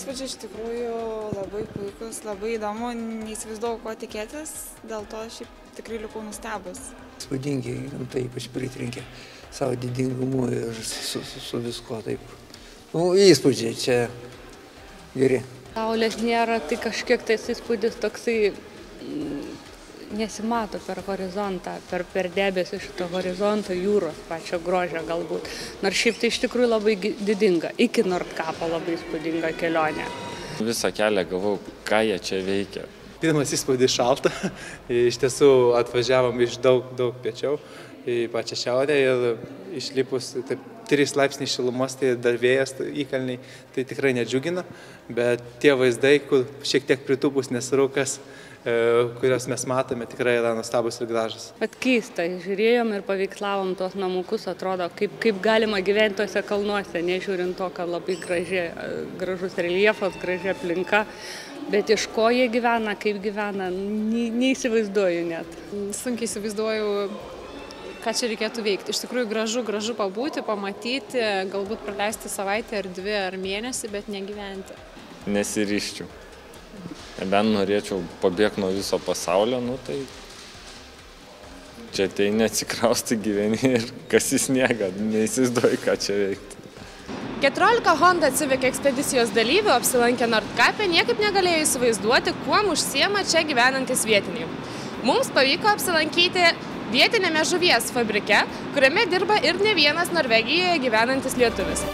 Įspūdžiai iš tikrųjų labai puikus, labai įdomu, neįsivaizduoju, ko tikėtis, dėl to šiaip tikrai likau nustebus. Įspūdingi, tai ypač pritrenkė savo didingumu ir su visko taip. Įspūdžiai čia geri. Saulės nėra, tai kažkiek tais įspūdis toksai nesimato per horizontą, per debesį šito horizonto, jūros pačio grožio galbūt. Nors šiaip tai iš tikrųjų labai didinga, iki Nordkapo labai įspūdinga kelionė. Visą kelią gavau, ką jie čia veikia. Pirmas įspūdis šalta, iš tiesų atvažiavom iš daug piečiau į pačią šiaurę ir išlipus 3 laipsniai šilumos, tai dar vėjas įkalniai, tai tikrai nedžiugina, bet tie vaizdai, kur šiek tiek pritūpus nesrūkas, kurios mes matome, tikrai yra nuostabus ir gražus. Bet keista, žiūrėjom ir paveikslavom tos namukus, atrodo, kaip galima gyventi tose kalnuose, nežiūrint to, kad labai gražus reljefas, graži aplinka, bet iš ko jie gyvena, kaip gyvena, neįsivaizduoju net. Sunkiai įsivaizduoju, ką čia reikėtų veikti. Iš tikrųjų gražu pabūti, pamatyti, galbūt praleisti savaitę ar 2 ar mėnesį, bet negyventi. Nesiryščiau. Nebent norėčiau pabėgti nuo viso pasaulio, tai čia tai neatsikrausti gyveni ir kasi sniegą, neįsivaizduoju, ką čia veikti. 14 Honda Civic ekspedicijos dalyvių apsilankę Nordkape niekaip negalėjo įsivaizduoti, kuom užsiema čia gyvenantis vietiniai. Mums pavyko apsilankyti vietinėme žuvies fabrike, kuriame dirba ir ne vienas Norvegijoje gyvenantis lietuvis.